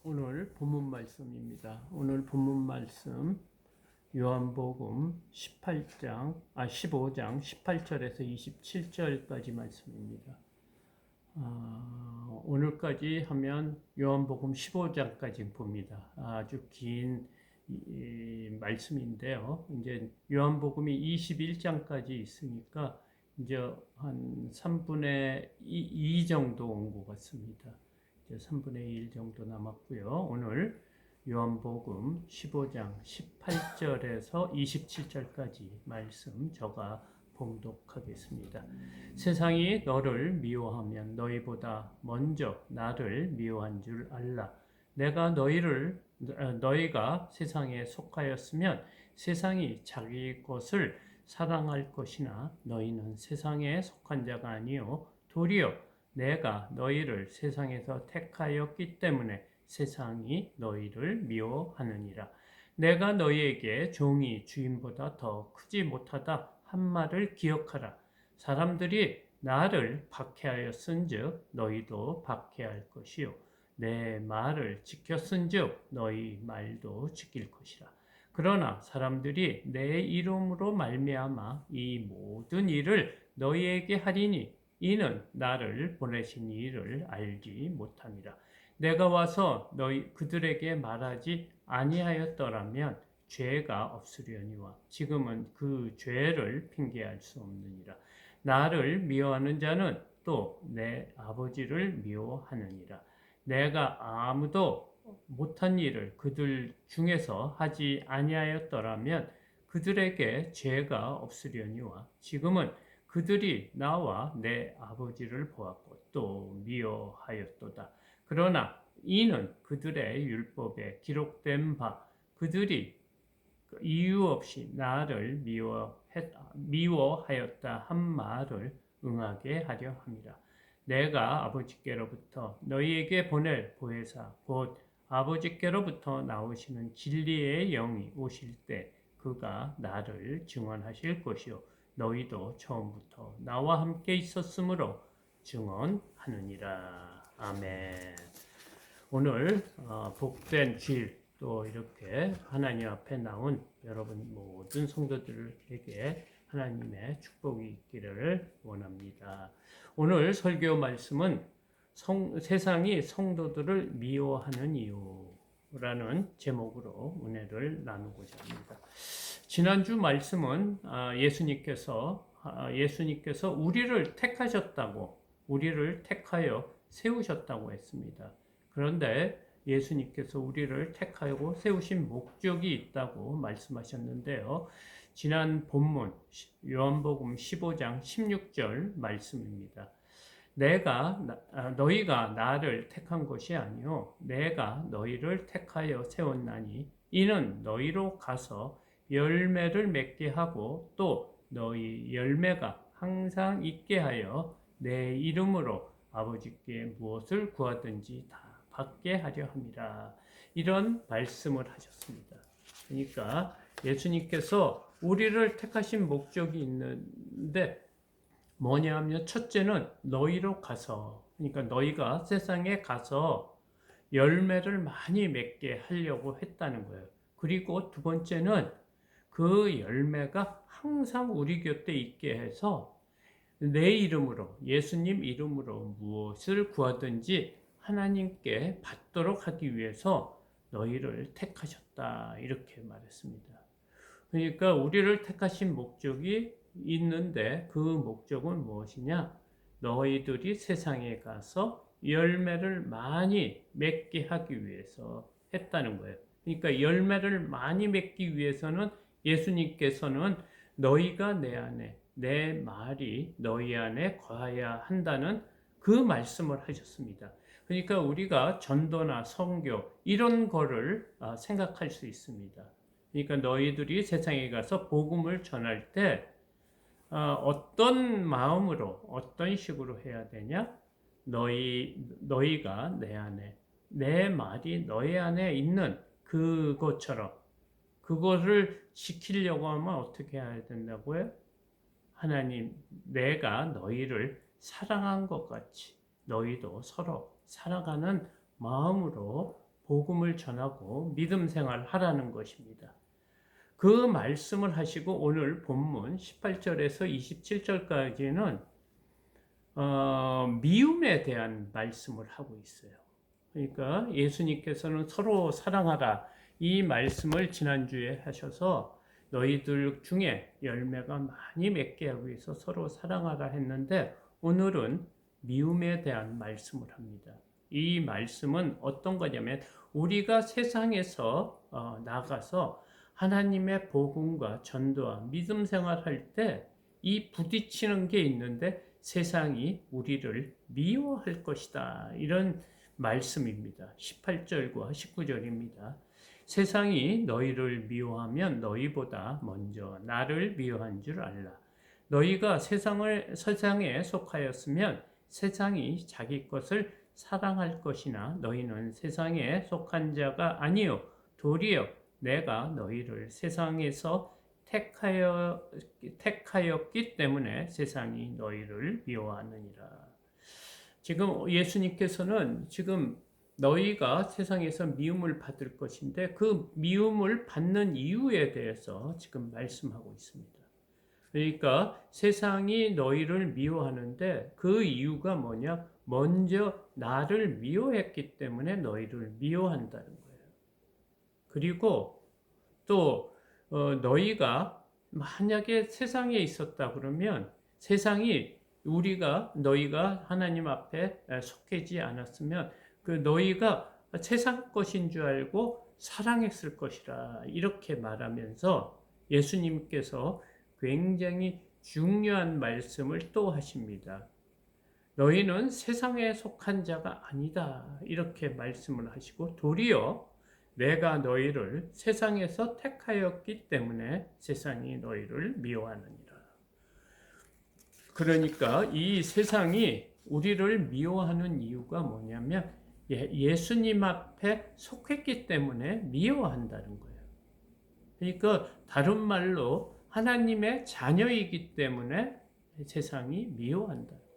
오늘 본문 말씀입니다. 오늘 본문 말씀 요한복음 15장 18절에서 27절까지 말씀입니다. 오늘까지 하면 요한복음 15장까지 봅니다. 아주 긴 말씀인데요. 이제 요한복음이 21장까지 있으니까 이제 한 3분의 2 정도 온 것 같습니다. 이제 3분의 1 정도 남았고요. 오늘 요한복음 15장 18절에서 27절까지 말씀 제가 봉독하겠습니다. 세상이 너를 미워하면 너희보다 먼저 나를 미워한 줄 알라. 내가 너희가 세상에 속하였으면 세상이 자기 것을 사랑할 것이나 너희는 세상에 속한 자가 아니요 도리어 내가 너희를 세상에서 택하였기 때문에 세상이 너희를 미워하느니라. 내가 너희에게 종이 주인보다 더 크지 못하다 한 말을 기억하라. 사람들이 나를 박해하였은즉 너희도 박해할 것이요 내 말을 지켰은즉 너희 말도 지킬 것이라. 그러나 사람들이 내 이름으로 말미암아 이 모든 일을 너희에게 하리니 이는 나를 보내신 이를 알지 못함이라. 내가 와서 그들에게 말하지 아니하였더라면 죄가 없으려니와 지금은 그 죄를 핑계할 수 없느니라. 나를 미워하는 자는 또 내 아버지를 미워하느니라. 내가 아무도 못한 일을 그들 중에서 하지 아니하였더라면 그들에게 죄가 없으려니와 지금은 그들이 나와 내 아버지를 보았고 또 미워하였도다. 그러나 이는 그들의 율법에 기록된 바 그들이 이유 없이 나를 미워하였다 한 말을 응하게 하려 함이라. 내가 아버지께로부터 너희에게 보낼 보혜사 곧 아버지께로부터 나오시는 진리의 영이 오실 때 그가 나를 증언하실 것이요 너희도 처음부터 나와 함께 있었으므로 증언하느니라. 아멘. 오늘 복된 길 또 이렇게 하나님 앞에 나온 여러분 모든 성도들에게 하나님의 축복이 있기를 원합니다. 오늘 설교 말씀은 세상이 성도들을 미워하는 이유라는 제목으로 은혜를 나누고자 합니다. 지난주 말씀은 예수님께서 우리를 택하셨다고, 우리를 택하여 세우셨다고 했습니다. 그런데 예수님께서 우리를 택하고 세우신 목적이 있다고 말씀하셨는데요. 지난 본문 요한복음 15장 16절 말씀입니다. 너희가 나를 택한 것이 아니요 내가 너희를 택하여 세웠나니 이는 너희로 가서 열매를 맺게 하고 또 너희 열매가 항상 있게 하여 내 이름으로 아버지께 무엇을 구하든지 다 받게 하려 함이라. 이런 말씀을 하셨습니다. 그러니까 예수님께서 우리를 택하신 목적이 있는데 뭐냐 하면 첫째는 너희로 가서, 그러니까 너희가 세상에 가서 열매를 많이 맺게 하려고 했다는 거예요. 그리고 두 번째는 그 열매가 항상 우리 곁에 있게 해서 내 이름으로, 예수님 이름으로 무엇을 구하든지 하나님께 받도록 하기 위해서 너희를 택하셨다. 이렇게 말했습니다. 그러니까 우리를 택하신 목적이 있는데 그 목적은 무엇이냐? 너희들이 세상에 가서 열매를 많이 맺게 하기 위해서 했다는 거예요. 그러니까 열매를 많이 맺기 위해서는 예수님께서는 너희가 내 안에, 내 말이 너희 안에 거해야 한다는 그 말씀을 하셨습니다. 그러니까 우리가 전도나 선교 이런 거를 생각할 수 있습니다. 그러니까 너희들이 세상에 가서 복음을 전할 때 어떤 마음으로 어떤 식으로 해야 되냐? 너희가 내 안에 내 말이 너희 안에 있는 그것처럼 그거를 지키려고 하면 어떻게 해야 된다고요? 하나님, 내가 너희를 사랑한 것 같이 너희도 서로 살아가는 마음으로 복음을 전하고 믿음 생활 하라는 것입니다. 그 말씀을 하시고 오늘 본문 18절에서 27절까지는 미움에 대한 말씀을 하고 있어요. 그러니까 예수님께서는 서로 사랑하라 이 말씀을 지난주에 하셔서 너희들 중에 열매가 많이 맺게 하기 위해서 서로 사랑하라 했는데 오늘은 미움에 대한 말씀을 합니다. 이 말씀은 어떤 거냐면 우리가 세상에서 나가서 하나님의 복음과 전도와 믿음 생활할 때 이 부딪히는 게 있는데 세상이 우리를 미워할 것이다. 이런 말씀입니다. 18절과 19절입니다. 세상이 너희를 미워하면 너희보다 먼저 나를 미워한 줄 알라. 너희가 세상에 속하였으면 세상이 자기 것을 사랑할 것이나 너희는 세상에 속한 자가 아니요 도리어 내가 너희를 세상에서 택하였기 때문에 세상이 너희를 미워하느니라. 지금 예수님께서는 지금 너희가 세상에서 미움을 받을 것인데 그 미움을 받는 이유에 대해서 지금 말씀하고 있습니다. 그러니까 세상이 너희를 미워하는데 그 이유가 뭐냐? 먼저 나를 미워했기 때문에 너희를 미워한다는 거예요. 그리고 또 너희가 만약에 세상에 있었다 그러면 세상이 너희가 하나님 앞에 속하지 않았으면 그 너희가 세상 것인 줄 알고 사랑했을 것이라 이렇게 말하면서 예수님께서 굉장히 중요한 말씀을 또 하십니다. 너희는 세상에 속한 자가 아니다 이렇게 말씀을 하시고 도리어 내가 너희를 세상에서 택하였기 때문에 세상이 너희를 미워하느니라. 그러니까 이 세상이 우리를 미워하는 이유가 뭐냐면 예수님 앞에 속했기 때문에 미워한다는 거예요. 그러니까 다른 말로 하나님의 자녀이기 때문에 세상이 미워한다는 거예요.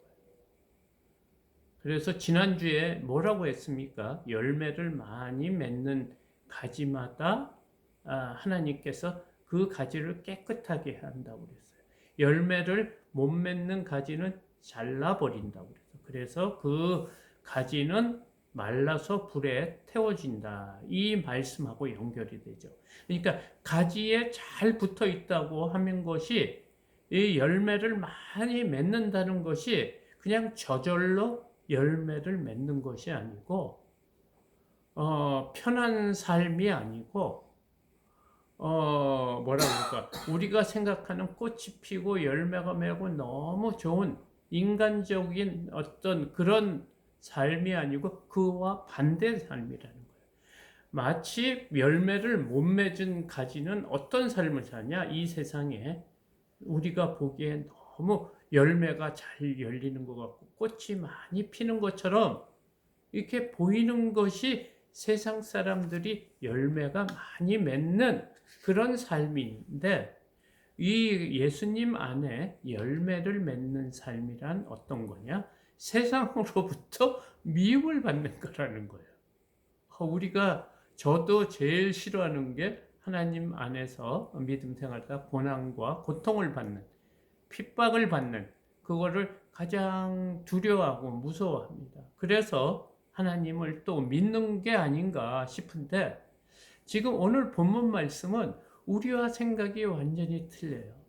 그래서 지난주에 뭐라고 했습니까? 열매를 많이 맺는 가지마다 하나님께서 그 가지를 깨끗하게 한다고 그랬어요. 열매를 못 맺는 가지는 잘라버린다고 그랬어요. 그래서 그 가지는 말라서 불에 태워진다. 이 말씀하고 연결이 되죠. 그러니까 가지에 잘 붙어 있다고 하는 것이 이 열매를 많이 맺는다는 것이 그냥 저절로 열매를 맺는 것이 아니고 편한 삶이 아니고 뭐라 그럴까 우리가 생각하는 꽃이 피고 열매가 맺고 너무 좋은 인간적인 어떤 그런 삶이 아니고 그와 반대 삶이라는 거예요. 마치 열매를 못 맺은 가지는 어떤 삶을 사냐? 이 세상에 우리가 보기에 너무 열매가 잘 열리는 것 같고 꽃이 많이 피는 것처럼 이렇게 보이는 것이 세상 사람들이 열매가 많이 맺는 그런 삶인데 이 예수님 안에 열매를 맺는 삶이란 어떤 거냐? 세상으로부터 미움을 받는 거라는 거예요. 저도 제일 싫어하는 게 하나님 안에서 믿음 생활하다 고난과 고통을 받는, 핍박을 받는 그거를 가장 두려워하고 무서워합니다. 그래서 하나님을 또 믿는 게 아닌가 싶은데 지금 오늘 본문 말씀은 우리와 생각이 완전히 틀려요.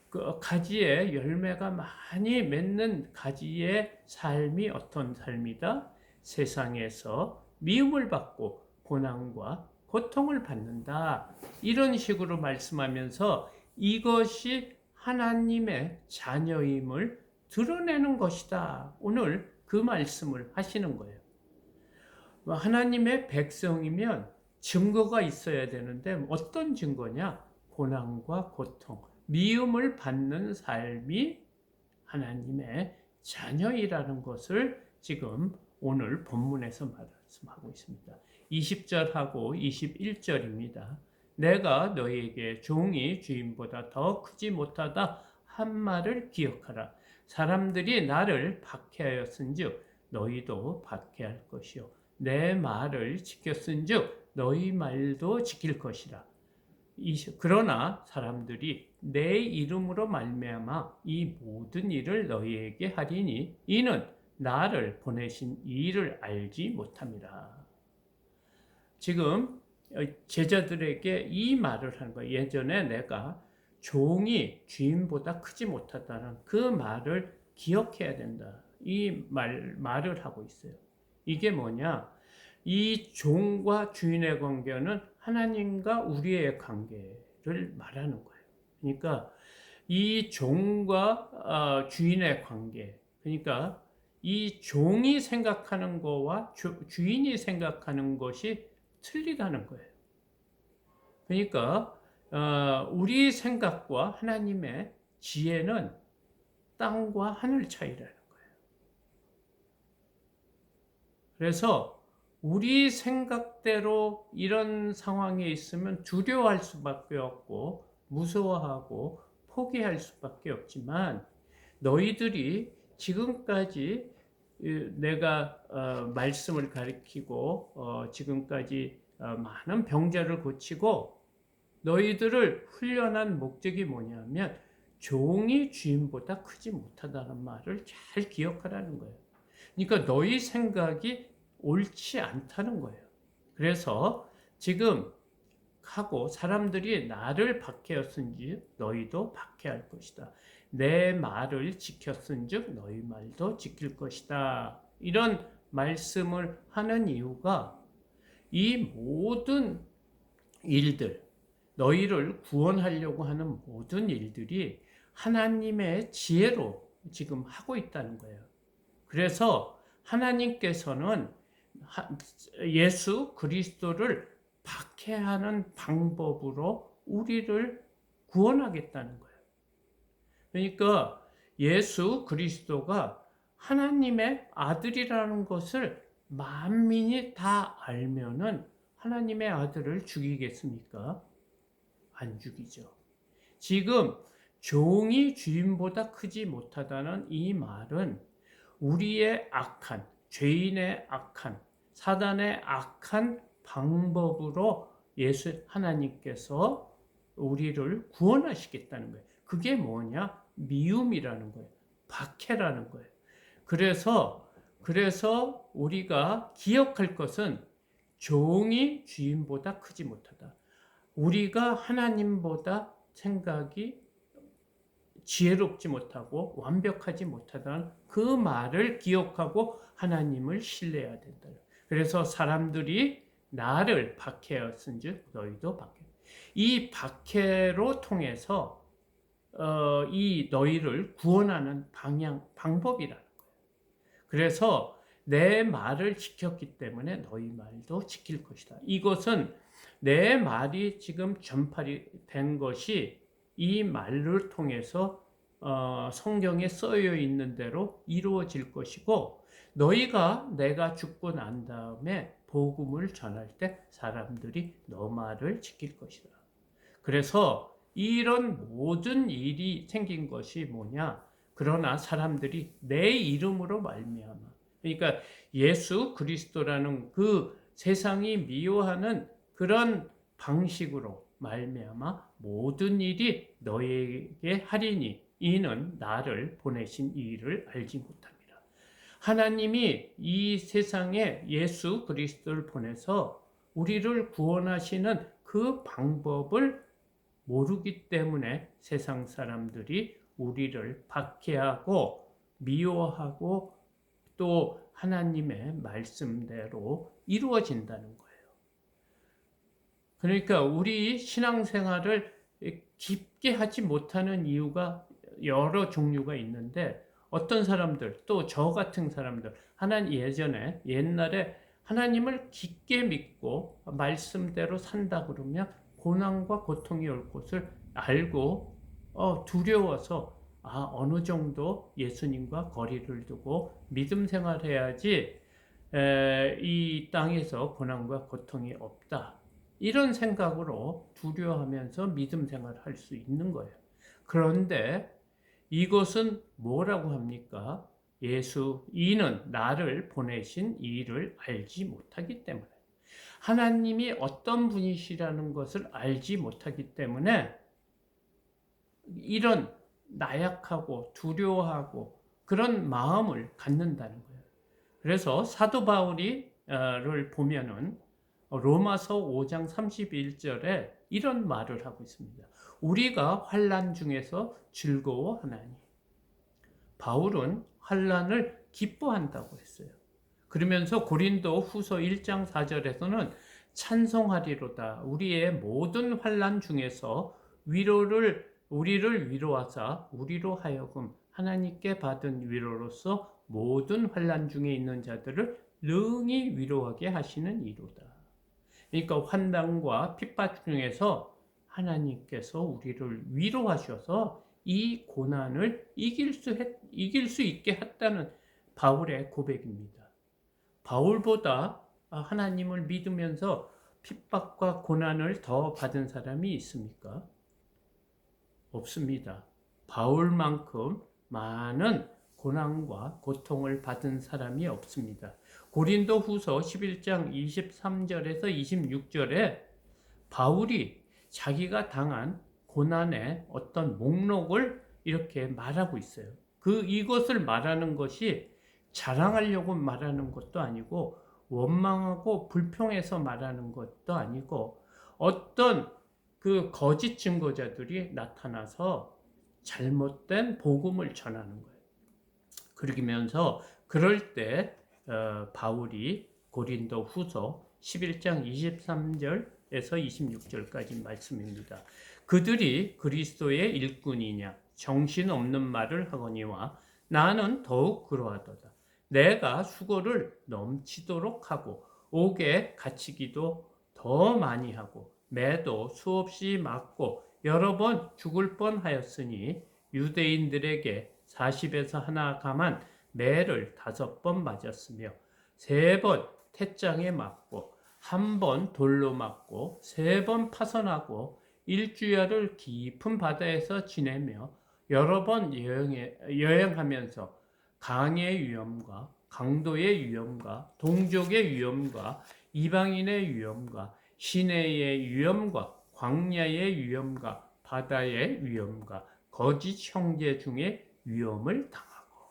그 가지에 열매가 많이 맺는 가지의 삶이 어떤 삶이다? 세상에서 미움을 받고 고난과 고통을 받는다. 이런 식으로 말씀하면서 이것이 하나님의 자녀임을 드러내는 것이다. 오늘 그 말씀을 하시는 거예요. 하나님의 백성이면 증거가 있어야 되는데 어떤 증거냐? 고난과 고통, 미움을 받는 삶이 하나님의 자녀이라는 것을 지금 오늘 본문에서 말씀하고 있습니다. 20절하고 21절입니다. 내가 너희에게 종이 주인보다 더 크지 못하다 한 말을 기억하라. 사람들이 나를 박해하였은즉 너희도 박해할 것이요 내 말을 지켰은즉 너희 말도 지킬 것이라. 그러나 사람들이 내 이름으로 말미암아 이 모든 일을 너희에게 하리니 이는 나를 보내신 이를 알지 못함이라. 지금 제자들에게 이 말을 하는 거예요. 예전에 내가 종이 주인보다 크지 못하다는 그 말을 기억해야 된다. 이 말을 하고 있어요. 이게 뭐냐? 이 종과 주인의 관계는 하나님과 우리의 관계를 말하는 거예요. 그러니까 이 종과 주인의 관계, 그러니까 이 종이 생각하는 거와 주인이 생각하는 것이 틀리다는 거예요. 그러니까 우리 생각과 하나님의 지혜는 땅과 하늘 차이라는 거예요. 그래서 우리 생각대로 이런 상황에 있으면 두려워할 수밖에 없고 무서워하고 포기할 수밖에 없지만 너희들이 지금까지 내가 말씀을 가르치고 지금까지 많은 병자를 고치고 너희들을 훈련한 목적이 뭐냐면 종이 주인보다 크지 못하다는 말을 잘 기억하라는 거예요. 그러니까 너희 생각이 옳지 않다는 거예요. 그래서 지금 하고 사람들이 나를 박해였은지 너희도 박해할 것이다. 내 말을 지켰은즉 너희 말도 지킬 것이다. 이런 말씀을 하는 이유가 이 모든 일들, 너희를 구원하려고 하는 모든 일들이 하나님의 지혜로 지금 하고 있다는 거예요. 그래서 하나님께서는 예수 그리스도를 박해하는 방법으로 우리를 구원하겠다는 거예요. 그러니까 예수 그리스도가 하나님의 아들이라는 것을 만민이 다 알면은 하나님의 아들을 죽이겠습니까? 안 죽이죠. 지금 종이 주인보다 크지 못하다는 이 말은 우리의 악한, 죄인의 악한, 사단의 악한 방법으로 하나님께서 우리를 구원하시겠다는 거예요. 그게 뭐냐? 미움이라는 거예요. 박해라는 거예요. 그래서 우리가 기억할 것은 종이 주인보다 크지 못하다. 우리가 하나님보다 생각이 지혜롭지 못하고 완벽하지 못하다는 그 말을 기억하고 하나님을 신뢰해야 된다. 그래서 사람들이 나를 박해였은즉 너희도 박해. 이 박해로 통해서 이 너희를 구원하는 방법이라는 거예요. 그래서 내 말을 지켰기 때문에 너희 말도 지킬 것이다. 이것은 내 말이 지금 전파이 된 것이 이 말을 통해서 성경에 쓰여 있는 대로 이루어질 것이고 너희가 내가 죽고 난 다음에 복음을 전할 때 사람들이 너 말을 지킬 것이다. 그래서 이런 모든 일이 생긴 것이 뭐냐? 그러나 사람들이 내 이름으로 말미암아. 그러니까 예수 그리스도라는 그 세상이 미워하는 그런 방식으로 말미암아 모든 일이 너에게 하리니 이는 나를 보내신 이를 알지 못함이라. 하나님이 이 세상에 예수 그리스도를 보내서 우리를 구원하시는 그 방법을 모르기 때문에 세상 사람들이 우리를 박해하고 미워하고 또 하나님의 말씀대로 이루어진다는 거예요. 그러니까 우리 신앙생활을 깊게 하지 못하는 이유가 여러 종류가 있는데 어떤 사람들 또 저 같은 사람들 옛날에 하나님을 깊게 믿고 말씀대로 산다 그러면 고난과 고통이 올 것을 알고 두려워서 어느 정도 예수님과 거리를 두고 믿음 생활해야지 이 땅에서 고난과 고통이 없다. 이런 생각으로 두려워하면서 믿음 생활할 수 있는 거예요. 그런데 이것은 뭐라고 합니까? 이는 나를 보내신 이를 알지 못하기 때문에, 하나님이 어떤 분이시라는 것을 알지 못하기 때문에 이런 나약하고 두려워하고 그런 마음을 갖는다는 거예요. 그래서 사도 바울이를 보면은 로마서 5장 31절에 이런 말을 하고 있습니다. 우리가 환난 중에서 즐거워하나니. 바울은 환난을 기뻐한다고 했어요. 그러면서 고린도 후서 1장 4절에서는 찬송하리로다. 우리의 모든 환난 중에서 우리를 위로하사 우리로 하여금 하나님께 받은 위로로서 모든 환난 중에 있는 자들을 능히 위로하게 하시는 이로다. 그러니까 환난과 핍박 중에서 하나님께서 우리를 위로하셔서 이 고난을 이길 수 있게 했다는 바울의 고백입니다. 바울보다 하나님을 믿으면서 핍박과 고난을 더 받은 사람이 있습니까? 없습니다. 바울만큼 많은 고난과 고통을 받은 사람이 없습니다. 고린도 후서 11장 23절에서 26절에 바울이 자기가 당한 고난의 어떤 목록을 이렇게 말하고 있어요. 이것을 말하는 것이 자랑하려고 말하는 것도 아니고 원망하고 불평해서 말하는 것도 아니고 어떤 그 거짓 증거자들이 나타나서 잘못된 복음을 전하는 거예요. 그러면서 그럴 때 바울이 고린도 후서 11장 23절에서 26절까지 말씀입니다. 그들이 그리스도의 일꾼이냐 정신없는 말을 하거니와 나는 더욱 그러하도다. 내가 수고를 넘치도록 하고 옥에 갇히기도 더 많이 하고 매도 수없이 맞고 여러 번 죽을 뻔하였으니 유대인들에게 40에서 하나 감한 매를 5번 맞았으며 3번 태장에 맞고 1번 돌로 맞고 3번 파선하고 일주야를 깊은 바다에서 지내며 여러 번 여행하면서 강의 위험과 강도의 위험과 동족의 위험과 이방인의 위험과 시내의 위험과 광야의 위험과 바다의 위험과 거짓 형제 중에 위험을 당하고.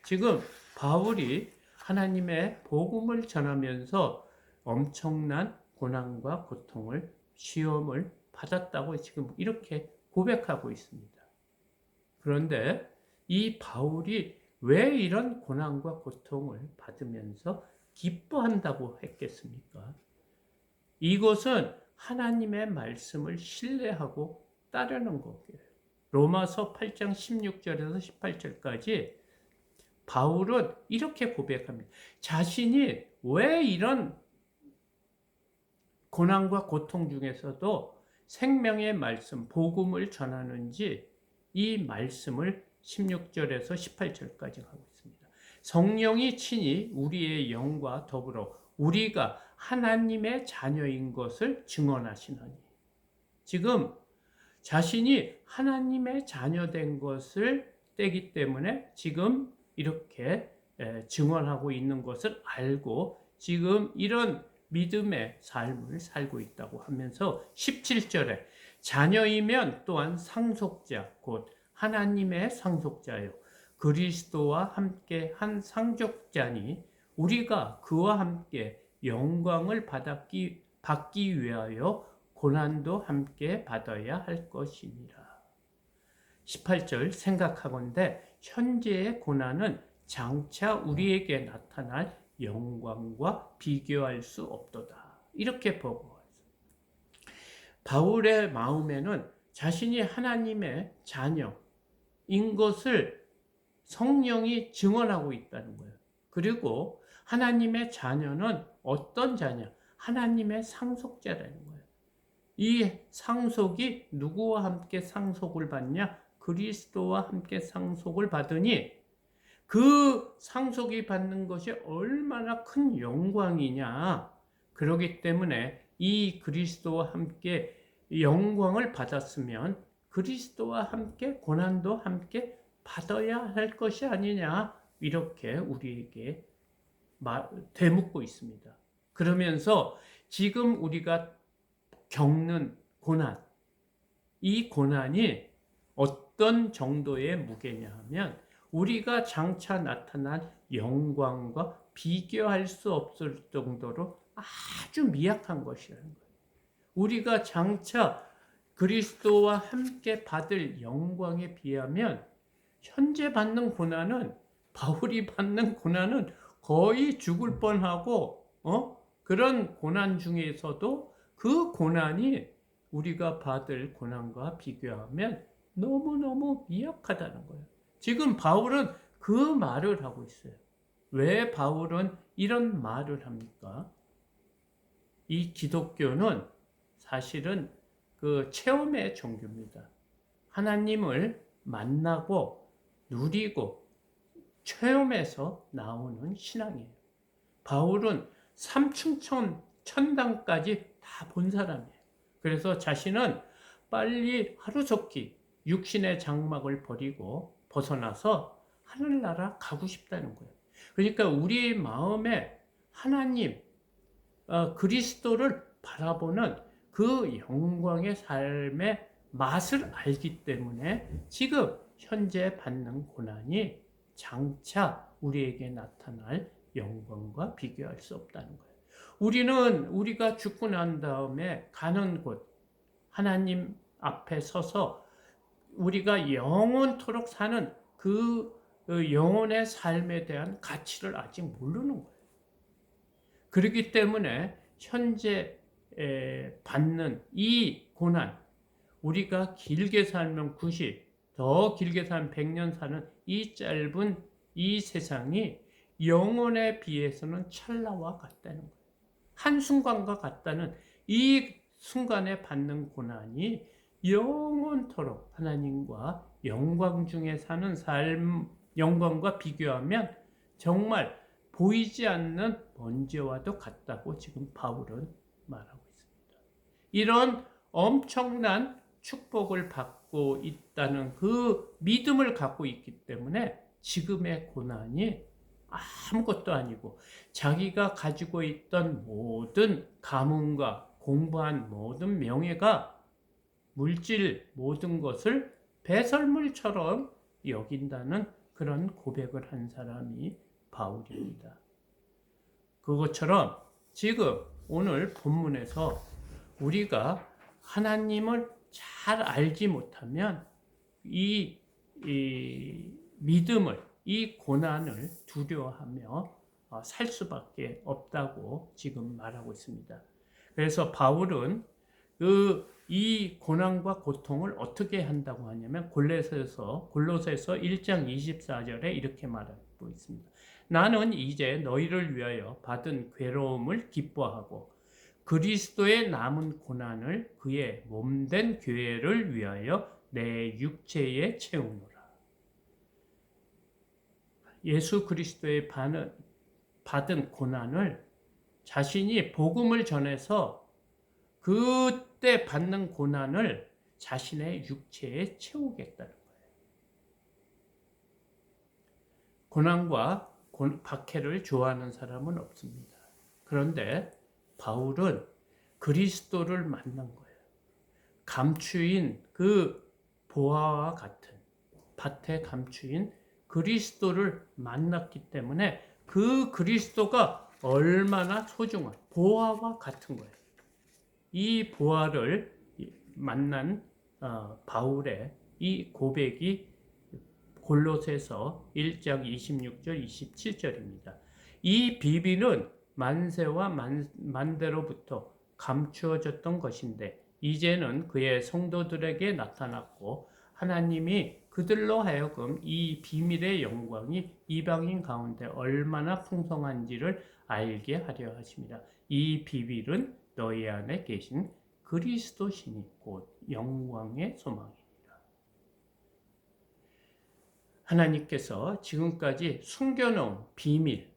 지금 바울이 하나님의 복음을 전하면서 엄청난 고난과 고통을 시험을 받았다고 지금 이렇게 고백하고 있습니다. 그런데 이 바울이 왜 이런 고난과 고통을 받으면서 기뻐한다고 했겠습니까? 이것은 하나님의 말씀을 신뢰하고 따르는 거예요. 로마서 8장 16절에서 18절까지 바울은 이렇게 고백합니다. 자신이 왜 이런 고난과 고통 중에서도 생명의 말씀, 복음을 전하는지 이 말씀을 16절에서 18절까지 하고 있습니다. 성령이 친히 우리의 영과 더불어 우리가 하나님의 자녀인 것을 증언하시나니. 지금 자신이 하나님의 자녀된 것을 때기 때문에 지금 이렇게 증언하고 있는 것을 알고 지금 이런 믿음의 삶을 살고 있다고 하면서 17절에 자녀이면 또한 상속자 곧 하나님의 상속자요 그리스도와 함께 한 상속자니 우리가 그와 함께 영광을 받기 위하여 고난도 함께 받아야 할 것이니라. 18절 생각하건대 현재의 고난은 장차 우리에게 나타날 영광과 비교할 수 없도다. 이렇게 보고 바울의 마음에는 자신이 하나님의 자녀인 것을 성령이 증언하고 있다는 거예요. 그리고 하나님의 자녀는 어떤 자녀? 하나님의 상속자라는 거예요. 이 상속이 누구와 함께 상속을 받냐? 그리스도와 함께 상속을 받으니 그 상속이 받는 것이 얼마나 큰 영광이냐. 그렇기 때문에 이 그리스도와 함께 영광을 받았으면 그리스도와 함께 고난도 함께 받아야 할 것이 아니냐, 이렇게 우리에게 되묻고 있습니다. 그러면서 지금 우리가 겪는 고난, 이 고난이 어떤 정도의 무게냐 하면 우리가 장차 나타난 영광과 비교할 수 없을 정도로 아주 미약한 것이라는 거예요. 우리가 장차 그리스도와 함께 받을 영광에 비하면 현재 받는 고난은, 바울이 받는 고난은 거의 죽을 뻔하고 그런 고난 중에서도 그 고난이 우리가 받을 고난과 비교하면 너무너무 미약하다는 거예요. 지금 바울은 그 말을 하고 있어요. 왜 바울은 이런 말을 합니까? 이 기독교는 사실은 그 체험의 종교입니다. 하나님을 만나고 누리고 체험에서 나오는 신앙이에요. 바울은 삼층천 천당까지 다 본 사람이에요. 그래서 자신은 빨리 하루속히 육신의 장막을 버리고 벗어나서 하늘나라 가고 싶다는 거예요. 그러니까 우리 마음에 하나님, 그리스도를 바라보는 그 영광의 삶의 맛을 알기 때문에 지금 현재 받는 고난이 장차 우리에게 나타날 영광과 비교할 수 없다는 거예요. 우리가 죽고 난 다음에 가는 곳, 하나님 앞에 서서 우리가 영원토록 사는 그 영혼의 삶에 대한 가치를 아직 모르는 거예요. 그렇기 때문에 현재 받는 이 고난, 우리가 길게 살면 90, 더 길게 살면 100년 사는 이 짧은 이 세상이 영혼에 비해서는 찰나와 같다는 거예요. 한순간과 같다는 이 순간에 받는 고난이 영원토록 하나님과 영광 중에 사는 삶, 영광과 비교하면 정말 보이지 않는 번제와도 같다고 지금 바울은 말하고 있습니다. 이런 엄청난 축복을 받고 있다는 그 믿음을 갖고 있기 때문에 지금의 고난이 아무것도 아니고 자기가 가지고 있던 모든 가문과 공부한 모든 명예가 물질 모든 것을 배설물처럼 여긴다는 그런 고백을 한 사람이 바울입니다. 그것처럼 지금 오늘 본문에서 우리가 하나님을 잘 알지 못하면 이 믿음을, 이 고난을 두려워하며 살 수밖에 없다고 지금 말하고 있습니다. 그래서 바울은 이 고난과 고통을 어떻게 한다고 하냐면 골로새서 1장 24절에 이렇게 말하고 있습니다. 나는 이제 너희를 위하여 받은 괴로움을 기뻐하고 그리스도의 남은 고난을 그의 몸된 교회를 위하여 내 육체에 채우노라. 예수 그리스도의 받은 고난을 자신이 복음을 전해서 그때 받는 고난을 자신의 육체에 채우겠다는 거예요. 고난과 박해를 좋아하는 사람은 없습니다. 그런데 바울은 그리스도를 만난 거예요. 감추인 그 보화와 같은 밭에 감추인 그리스도를 만났기 때문에 그 그리스도가 얼마나 소중한 보화와 같은 거예요. 이 보화를 만난 바울의 이 고백이 골로새서 1장 26절 27절입니다. 이 비밀은 만세와 만대로부터 감추어졌던 것인데 이제는 그의 성도들에게 나타났고 하나님이 그들로 하여금 이 비밀의 영광이 이방인 가운데 얼마나 풍성한지를 알게 하려 하십니다. 이 비밀은 너희 안에 계신 그리스도시니 곧 영광의 소망이니라. 하나님께서 지금까지 숨겨놓은 비밀,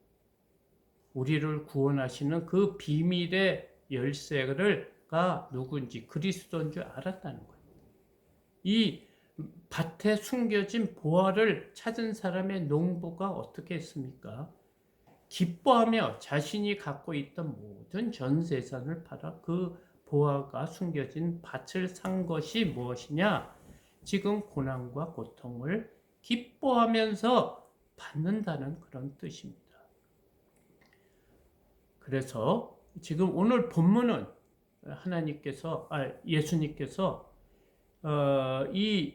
우리를 구원하시는 그 비밀의 열쇠가 누군지 그리스도인 줄 알았다는 거예요. 이 밭에 숨겨진 보화를 찾은 사람의 농부가 어떻게 했습니까? 기뻐하며 자신이 갖고 있던 모든 전 재산을 팔아 그 보화가 숨겨진 밭을 산 것이 무엇이냐? 지금 고난과 고통을 기뻐하면서 받는다는 그런 뜻입니다. 그래서 지금 오늘 본문은 예수님께서 이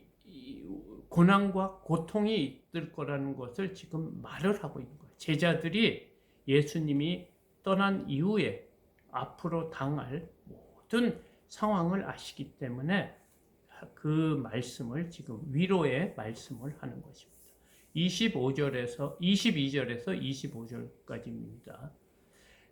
고난과 고통이 있을 거라는 것을 지금 말을 하고 있는 거예요. 제자들이 예수님이 떠난 이후에 앞으로 당할 모든 상황을 아시기 때문에 그 말씀을 지금 위로의 말씀을 하는 것입니다. 22절에서 25절까지입니다.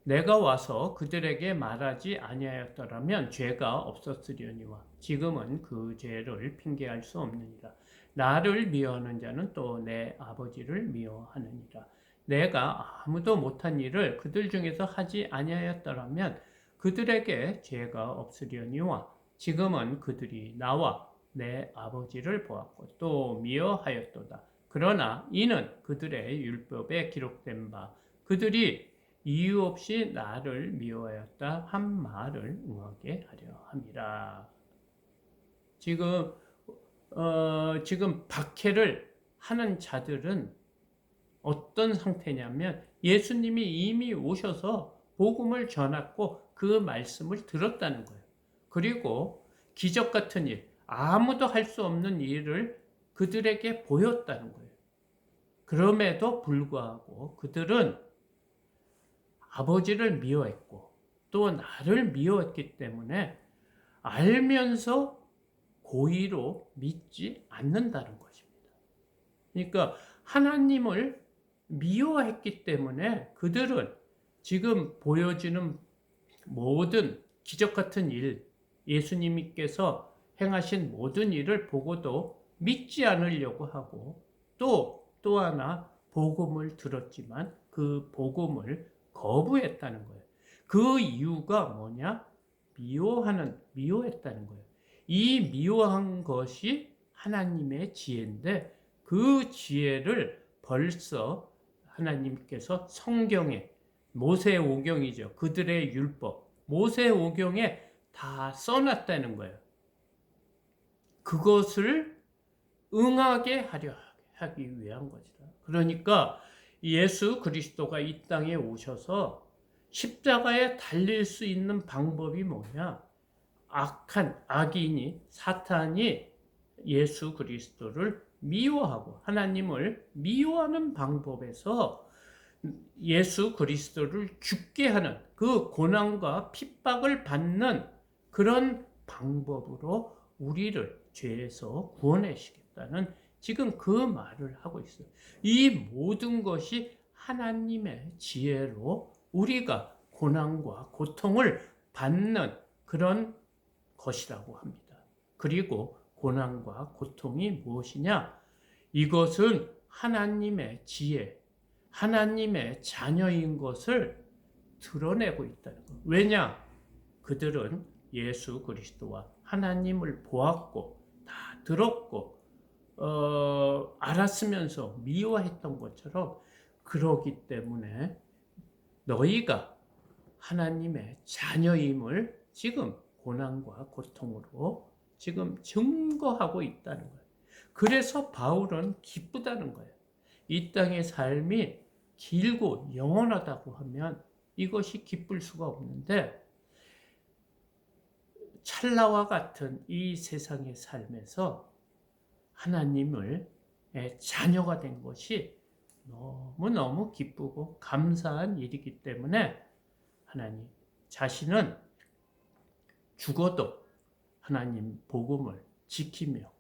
내가 와서 그들에게 말하지 아니하였더라면 죄가 없었으려니와 지금은 그 죄를 핑계할 수 없느니라. 나를 미워하는 자는 또 내 아버지를 미워하느니라. 내가 아무도 못한 일을 그들 중에서 하지 아니하였더라면 그들에게 죄가 없으려니와 지금은 그들이 나와 내 아버지를 보았고 또 미워하였도다. 그러나 이는 그들의 율법에 기록된 바 그들이 이유 없이 나를 미워하였다 한 말을 응하게 하려 함이라. 지금 박해를 하는 자들은 어떤 상태냐면 예수님이 이미 오셔서 복음을 전했고 그 말씀을 들었다는 거예요. 그리고 기적 같은 일, 아무도 할 수 없는 일을 그들에게 보였다는 거예요. 그럼에도 불구하고 그들은 아버지를 미워했고 또 나를 미워했기 때문에 알면서 고의로 믿지 않는다는 것입니다. 그러니까 하나님을 미워했기 때문에 그들은 지금 보여지는 모든 기적 같은 일, 예수님께서 행하신 모든 일을 보고도 믿지 않으려고 하고 또 하나 복음을 들었지만 그 복음을 거부했다는 거예요. 그 이유가 뭐냐? 미워했다는 거예요. 이 미워한 것이 하나님의 지혜인데 그 지혜를 벌써 하나님께서 성경에 모세오경이죠. 그들의 율법 모세오경에 다 써놨다는 거예요. 그것을 응하게 하려 하기 위한 것이다. 그러니까 예수 그리스도가 이 땅에 오셔서 십자가에 달릴 수 있는 방법이 뭐냐? 악인이 사탄이 예수 그리스도를 미워하고 하나님을 미워하는 방법에서 예수 그리스도를 죽게 하는 그 고난과 핍박을 받는 그런 방법으로 우리를 죄에서 구원하시겠다는 지금 그 말을 하고 있어요. 이 모든 것이 하나님의 지혜로 우리가 고난과 고통을 받는 그런 것이라고 합니다. 그리고 고난과 고통이 무엇이냐? 이것은 하나님의 지혜, 하나님의 자녀인 것을 드러내고 있다는 것. 왜냐? 그들은 예수 그리스도와 하나님을 보았고 다 들었고 알았으면서 미워했던 것처럼 그러기 때문에 너희가 하나님의 자녀임을 지금 고난과 고통으로 지금 증거하고 있다는 거예요. 그래서 바울은 기쁘다는 거예요. 이 땅의 삶이 길고 영원하다고 하면 이것이 기쁠 수가 없는데 찰나와 같은 이 세상의 삶에서 하나님을 자녀가 된 것이 너무너무 기쁘고 감사한 일이기 때문에 하나님 자신은 죽어도 하나님 복음을 지키며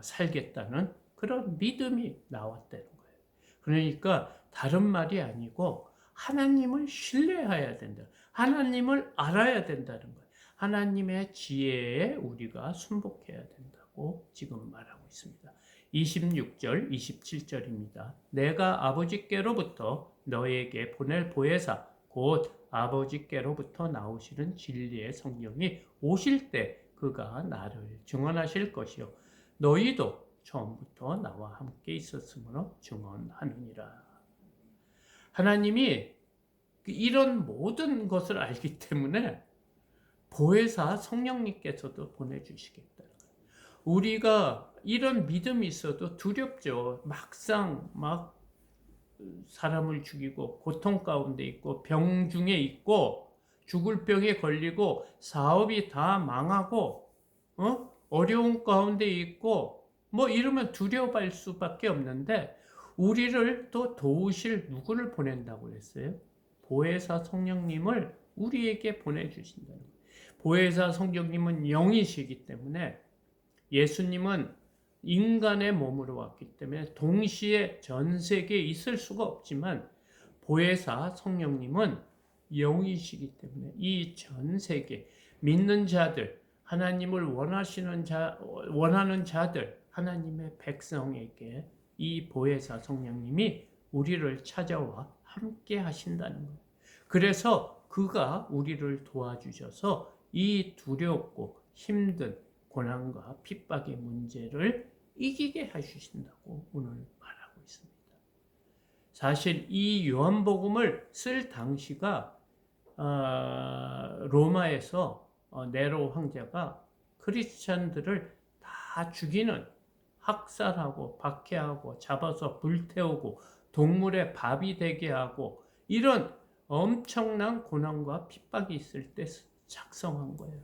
살겠다는 그런 믿음이 나왔다는 거예요. 그러니까 다른 말이 아니고 하나님을 신뢰해야 된다. 하나님을 알아야 된다는 거예요. 하나님의 지혜에 우리가 순복해야 된다고 지금 말하고 있습니다. 26절, 27절입니다. 내가 아버지께로부터 너에게 보낼 보혜사 곧 아버지께로부터 나오시는 진리의 성령이 오실 때 그가 나를 증언하실 것이요 너희도 처음부터 나와 함께 있었으므로 증언하느니라. 하나님이 이런 모든 것을 알기 때문에 보혜사 성령님께서도 보내주시겠다. 우리가 이런 믿음이 있어도 두렵죠. 막상 막 사람을 죽이고 고통 가운데 있고 병 중에 있고 죽을 병에 걸리고 사업이 다 망하고 어려운 가운데 있고 뭐 이러면 두려워할 수밖에 없는데 우리를 또 도우실 누구를 보낸다고 그랬어요? 보혜사 성령님을 우리에게 보내주신다는 거예요. 보혜사 성령님은 영이시기 때문에 예수님은 인간의 몸으로 왔기 때문에 동시에 전 세계에 있을 수가 없지만 보혜사 성령님은 영이시기 때문에 이 전 세계 믿는 자들, 하나님을 원하는 자들, 하나님의 백성에게 이 보혜사 성령님이 우리를 찾아와 함께 하신다는 거예요. 그래서 그가 우리를 도와주셔서 이 두렵고 힘든 고난과 핍박의 문제를 이기게 해주신다고 오늘 말하고 있습니다. 사실 이 요한복음을 쓸 당시가 로마에서 네로 황제가 크리스찬들을 다 죽이는, 학살하고 박해하고 잡아서 불태우고 동물의 밥이 되게 하고 이런 엄청난 고난과 핍박이 있을 때 작성한 거예요.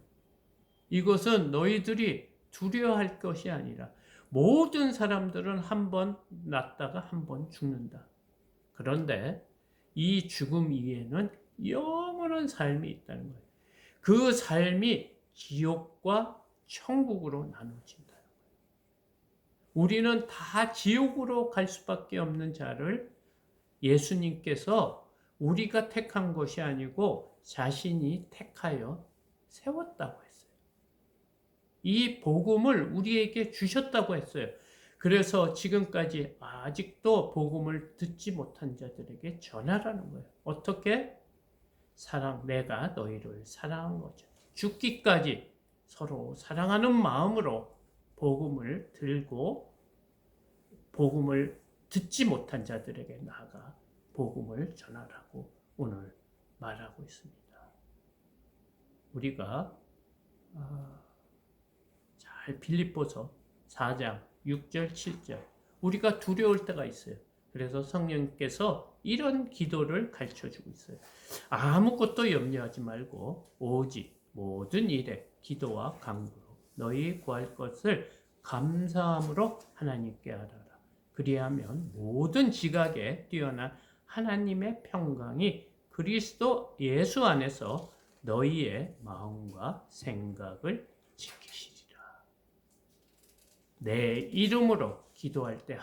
이것은 너희들이 두려워할 것이 아니라 모든 사람들은 한 번 났다가 한 번 죽는다. 그런데 이 죽음 이후에는 영원한 삶이 있다는 거예요. 그 삶이 지옥과 천국으로 나눠진다는 거예요. 우리는 다 지옥으로 갈 수밖에 없는 자를 예수님께서 우리가 택한 것이 아니고 자신이 택하여 세웠다고 했어요. 이 복음을 우리에게 주셨다고 했어요. 그래서 지금까지 아직도 복음을 듣지 못한 자들에게 전하라는 거예요. 어떻게? 내가 너희를 사랑한 거죠. 죽기까지 서로 사랑하는 마음으로 복음을 들고 복음을 듣지 못한 자들에게 나아가 복음을 전하라고 오늘 말하고 있습니다. 우리가 잘 빌립보서 4장 6절 7절 우리가 두려울 때가 있어요. 그래서 성령께서 이런 기도를 가르쳐주고 있어요. 아무것도 염려하지 말고 오직 모든 일에 기도와 간구로 너희 구할 것을 감사함으로 하나님께 하라라. 그리하면 모든 지각에 뛰어난 하나님의 평강이 그리스도 예수 안에서 너희의 마음과 생각을 지키시리라. 내 이름으로 기도할 때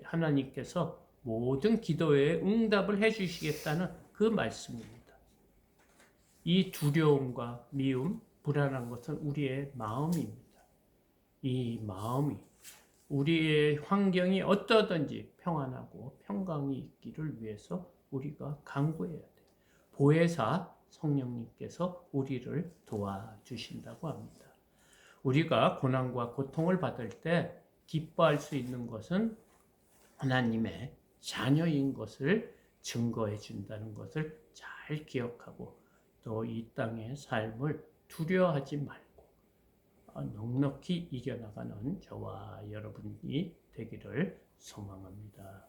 하나님께서 모든 기도에 응답을 해주시겠다는 그 말씀입니다. 이 두려움과 미움, 불안한 것은 우리의 마음입니다. 이 마음이 우리의 환경이 어떠든지 평안하고 평강이 있기를 위해서 우리가 간구해야 돼요. 보혜사 성령님께서 우리를 도와주신다고 합니다. 우리가 고난과 고통을 받을 때 기뻐할 수 있는 것은 하나님의 자녀인 것을 증거해 준다는 것을 잘 기억하고 또 이 땅의 삶을 두려워하지 말고 넉넉히 이겨나가는 저와 여러분이 되기를 소망합니다.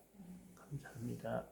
감사합니다.